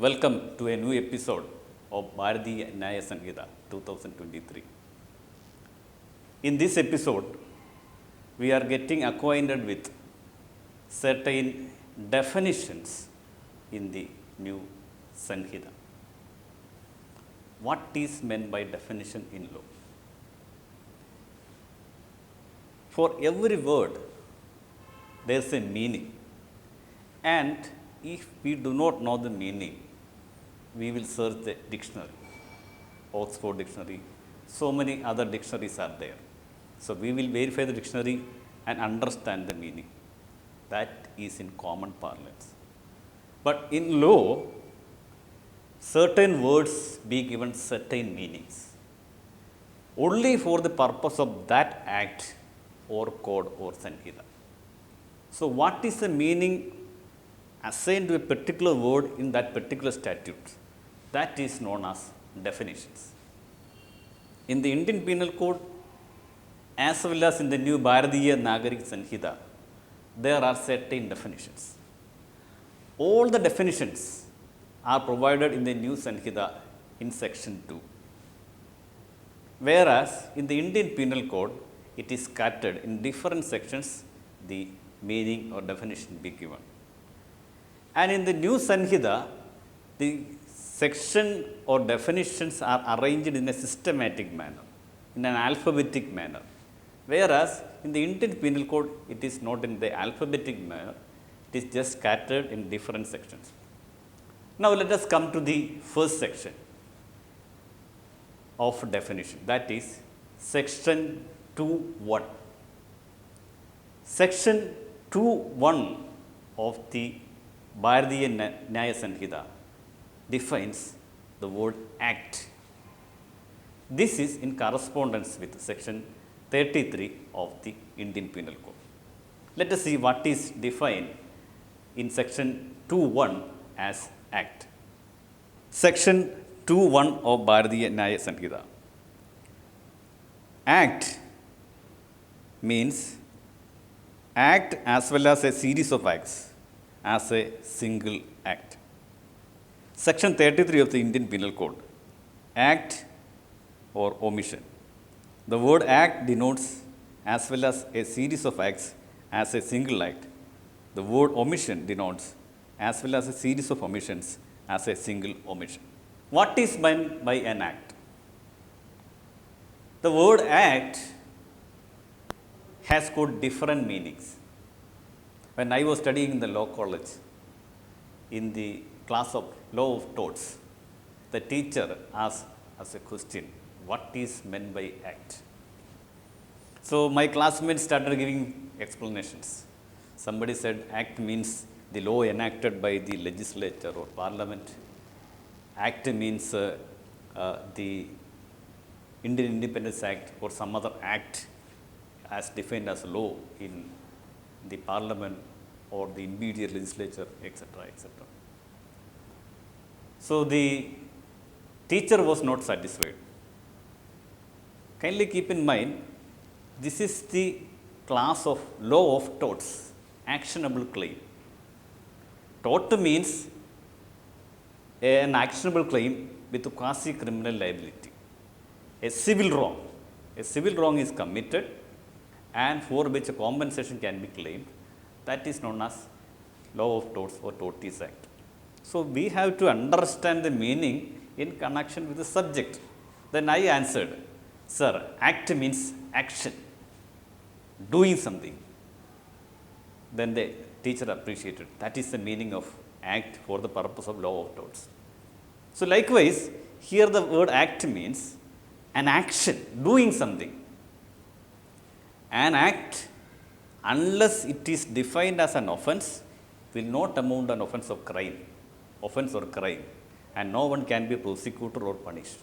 Welcome to a new episode of Bharateeya Nyaya Sanhita 2023. In this episode, we are getting acquainted with certain definitions in the new Sanhita. What is meant by definition in law? For every word, there is a meaning, and if we do not know the meaning, we will search the dictionary, Oxford Dictionary, so many other dictionaries are there. So we will verify the dictionary and understand the meaning. That is in common parlance. But in law, certain words be given certain meanings, only for the purpose of that act or code or sanhita. So what is the meaning assigned to a particular word in that particular statute? That is known as definitions. In the Indian Penal Code, as well as in the new Bharatiya Nyaya Sanhita, there are certain definitions. All the definitions are provided in the new Sanhita in section 2. Whereas in the Indian Penal Code, it is scattered in different sections, the meaning or definition be given. And in the new Sanhita, the section or definitions are arranged in a systematic manner, in an alphabetic manner. Whereas in the Indian Penal Code, it is not in the alphabetic manner, it is just scattered in different sections. Now let us come to the first section of definition, that is section 2.1. Section 2.1 of the Bharatiya Nyaya Sanhita defines the word act. This is in correspondence with section 33 of the Indian Penal Code. Let us see what is defined in section 2.1 as act. Section 2.1 of Bharatiya Nyaya Sanhita. Act means act as well as a series of acts as a single act. Section 33 of the Indian Penal Code, act or omission. The word act denotes as well as a series of acts as a single act. The word omission denotes as well as a series of omissions as a single omission. What is meant by an act? The word act has got different meanings. When I was studying in the law college, in the class of law of torts, the teacher asked us a question, what is meant by act? So my classmates started giving explanations. Somebody said act means the law enacted by the legislature or parliament. Act means the Indian Independence Act or some other act as defined as law in the parliament or the immediate legislature, etc., etc. So the teacher was not satisfied. Kindly keep in mind, this is the class of law of torts, actionable claim. Tort means an actionable claim with quasi-criminal liability. A civil wrong. A civil wrong is committed and for which a compensation can be claimed. That is known as law of torts or torties act. So we have to understand the meaning in connection with the subject. Then I answered, sir, act means action, doing something. Then the teacher appreciated. That is the meaning of act for the purpose of law of torts. So likewise, here the word act means an action, doing something. An act, unless it is defined as an offense, will not amount to an offense or crime, and no one can be prosecuted or punished.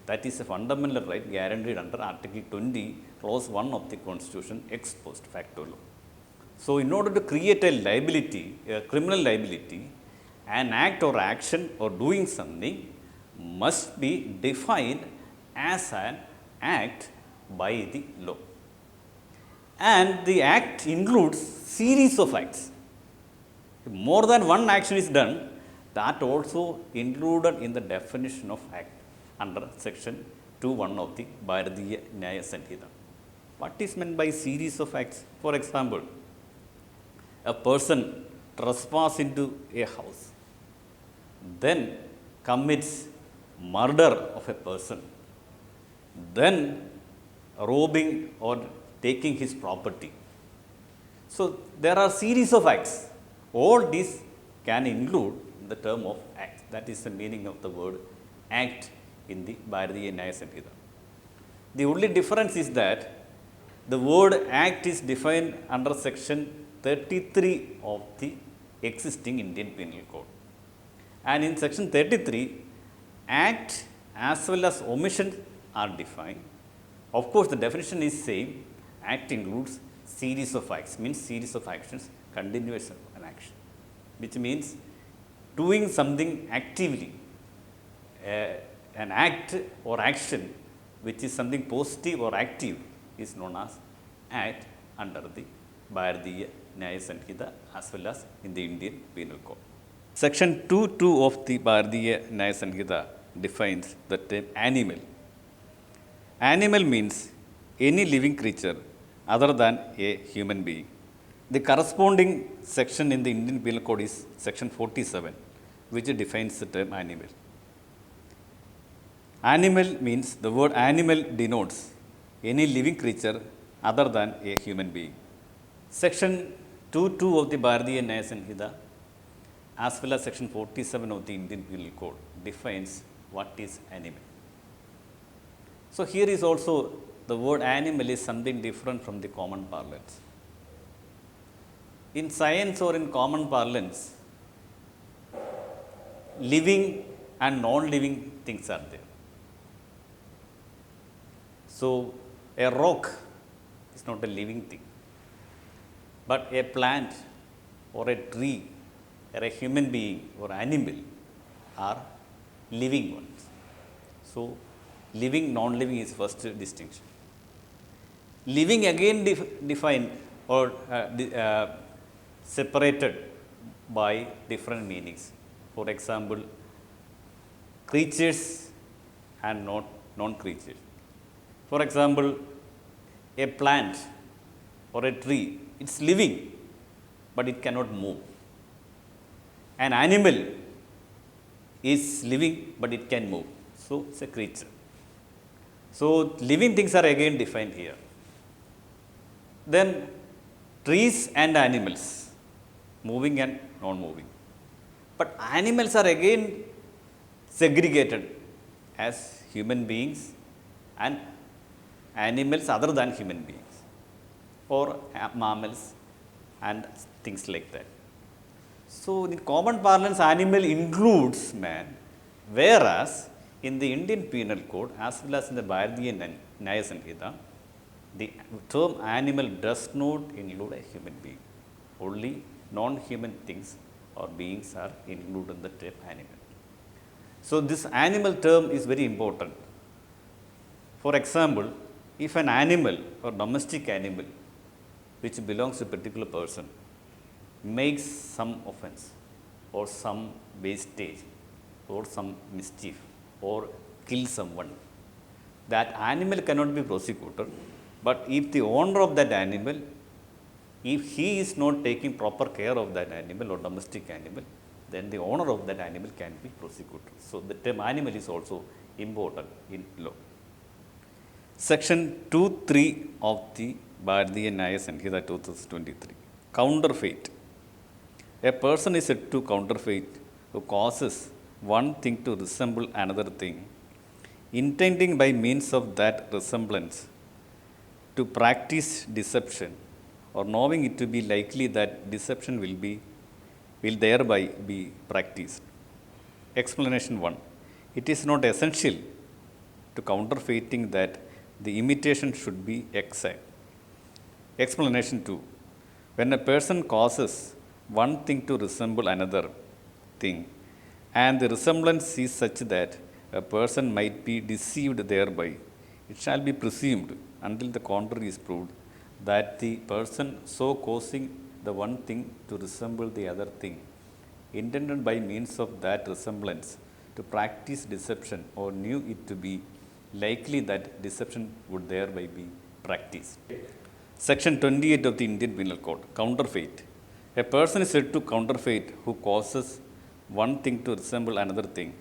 That is a fundamental right guaranteed under Article 20, Clause 1 of the Constitution, ex post facto law. So in order to create a liability, a criminal liability, an act or action or doing something must be defined as an act by the law. And the act includes series of acts. If more than one action is done, that also included in the definition of act under section 2.1 of the Bharatiya Nyaya Sanhita. What is meant by series of acts? For example, a person trespass into a house, then commits murder of a person, then robbing or taking his property. So there are series of acts. All these can include the term of act. That is the meaning of the word act in the Bharatiya Nyaya Sanhita. The only difference is that the word act is defined under section 33 of the existing Indian Penal Code. And in section 33, act as well as omission are defined. Of course, the definition is same. Act includes series of acts, means series of actions, continuous an action, which means doing something actively, an act or action which is something positive or active is known as act under the Bharatiya Nyaya Sanhita as well as in the Indian Penal Code. Section 2.2 of the Bharatiya Nyaya Sanhita defines the term animal. Animal means any living creature other than a human being. The corresponding section in the Indian Penal Code is section 47, which defines the term animal. Animal means, the word animal denotes any living creature other than a human being. Section 2.2 of the Bharatiya Nyaya Sanhita as well as section 47 of the Indian Penal Code defines what is animal. So here is also the word animal is something different from the common parlance. In science or in common parlance, living and non-living things are there. So a rock is not a living thing, but a plant or a tree or a human being or animal are living ones. So living, non-living is first distinction. Living again defined or separated by different meanings. For example, creatures and non-creatures. For example, a plant or a tree, it's living, but it cannot move. An animal is living, but it can move. So it's a creature. So living things are again defined here. Then trees and animals, moving and non-moving. But animals are again segregated as human beings and animals other than human beings, or mammals and things like that. So in common parlance, animal includes man, whereas in the Indian Penal Code as well as in the Bharatiya Nyaya Sanhita, the term animal does not include a human being. Only non-human things or beings are included in the term animal. So this animal term is very important. For example, if an animal or domestic animal which belongs to a particular person makes some offense or some wastage or some mischief or kills someone, that animal cannot be prosecuted. But if the owner of that animal, if he is not taking proper care of that animal or domestic animal, then the owner of that animal can be prosecuted. So the term animal is also important in law. Section 2.3 of the Bharatiya Nyaya Sanhita 2023. Counterfeit. A person is said to counterfeit who causes one thing to resemble another thing, intending by means of that resemblance to practice deception, or knowing it to be likely that deception will thereby be practiced. Explanation 1. It is not essential to counterfeiting that the imitation should be exact. Explanation 2. When a person causes one thing to resemble another thing, and the resemblance is such that a person might be deceived thereby, it shall be presumed, until the contrary is proved, that the person so causing the one thing to resemble the other thing intended by means of that resemblance to practice deception or knew it to be likely that deception would thereby be practiced. Section 28 of the Indian Penal Code, counterfeit. A person is said to counterfeit who causes one thing to resemble another thing,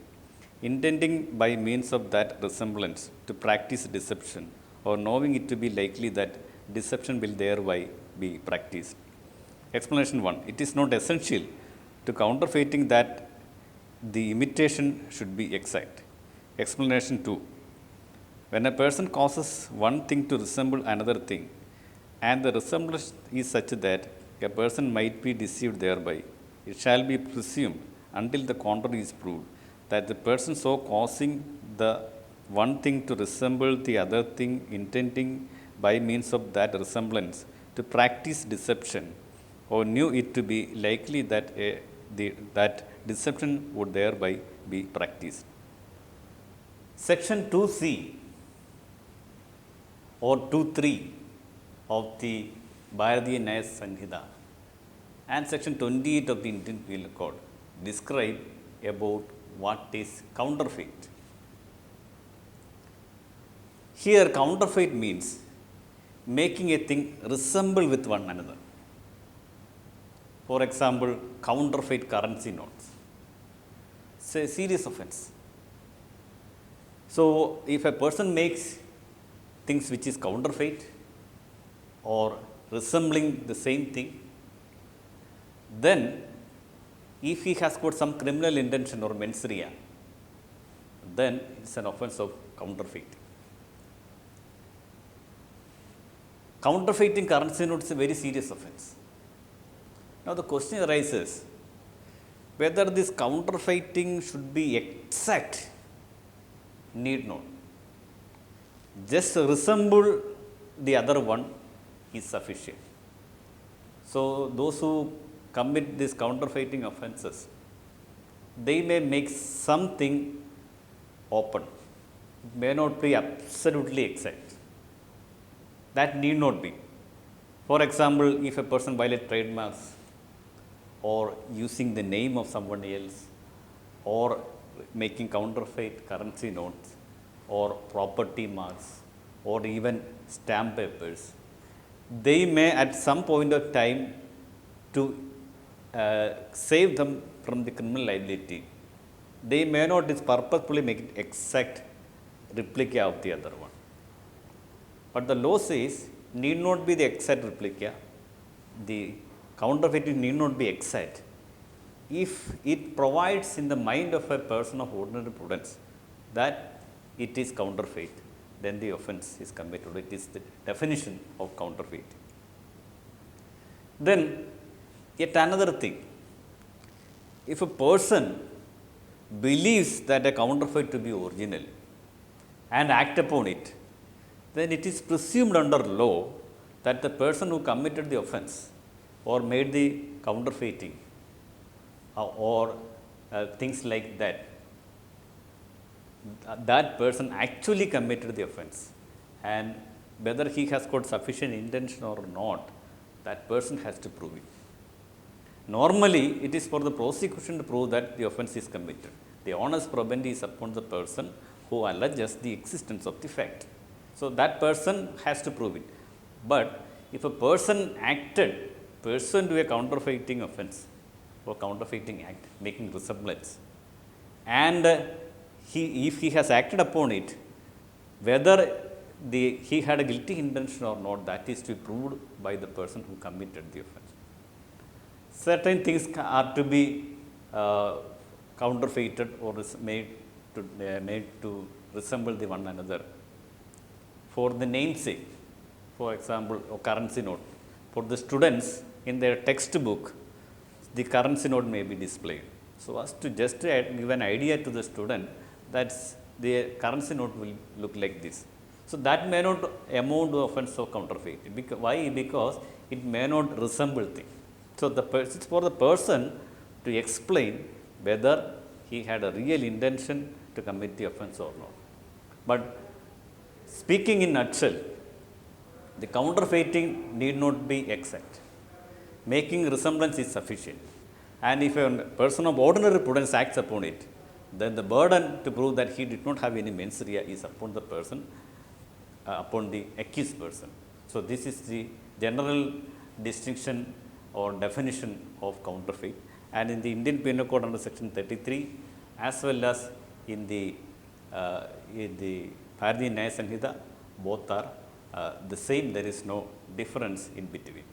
intending by means of that resemblance to practice deception or knowing it to be likely that deception will thereby be practiced. Explanation 1. It is not essential to counterfeiting that the imitation should be exact. Explanation 2. When a person causes one thing to resemble another thing, and the resemblance is such that a person might be deceived thereby, it shall be presumed until the contrary is proved that the person so causing the one thing to resemble the other thing, intending by means of that resemblance to practice deception, or knew it to be likely that that deception would thereby be practiced. Section 2C or 2.3 of the Bharateeya Nyaya Sanhita and Section 28 of the Indian Penal Code describe about what is counterfeit. Here, counterfeit means making a thing resemble with one another. For example, counterfeit currency notes. It's a serious offense. So, if a person makes things which is counterfeit or resembling the same thing, then if he has got some criminal intention or mens rea, then it's an offense of counterfeiting. Counterfeiting currency notes is a very serious offense. Now the question arises whether this counterfeiting should be exact. Need not. Just resemble the other one is sufficient. So those who commit these counterfeiting offenses, they may make something open. It may not be absolutely exact. That need not be. For example, if a person violates trademarks or using the name of someone else or making counterfeit currency notes or property marks or even stamp papers, they may at some point of time to save them from the criminal liability, they may not purposefully make it exact replica of the other one. But the law says need not be the exact replica, the counterfeiting need not be exact. If it provides in the mind of a person of ordinary prudence that it is counterfeit, then the offense is committed. It is the definition of counterfeit. Then, yet another thing, if a person believes that a counterfeit to be original and act upon it, then it is presumed under law that the person who committed the offense or made the counterfeiting or things like that, that person actually committed the offense, and whether he has got sufficient intention or not, that person has to prove it. Normally, it is for the prosecution to prove that the offense is committed. The onus probandi is upon the person who alleges the existence of the fact. So that person has to prove it. But if a person acted pursuant to a counterfeiting offense or counterfeiting act, making resemblance, and if he has acted upon it, whether he had a guilty intention or not, that is to be proved by the person who committed the offense. Certain things are to be counterfeited or made to resemble the one another for the namesake. For example, a currency note. For the students in their textbook, the currency note may be displayed. So as to just give an idea to the student that the currency note will look like this. So that may not amount to offense of counterfeiting. Why? Because it may not resemble things. So it's for the person to explain whether he had a real intention to commit the offense or not. But speaking in nutshell, the counterfeiting need not be exact. Making resemblance is sufficient. And if a person of ordinary prudence acts upon it, then the burden to prove that he did not have any mens rea is upon the person, upon the accused person. So, this is the general distinction or definition of counterfeit, and in the Indian Penal Code under section 33 as well as in the Bharatiya Nyaya Sanhita, both are the same. There is no difference in between.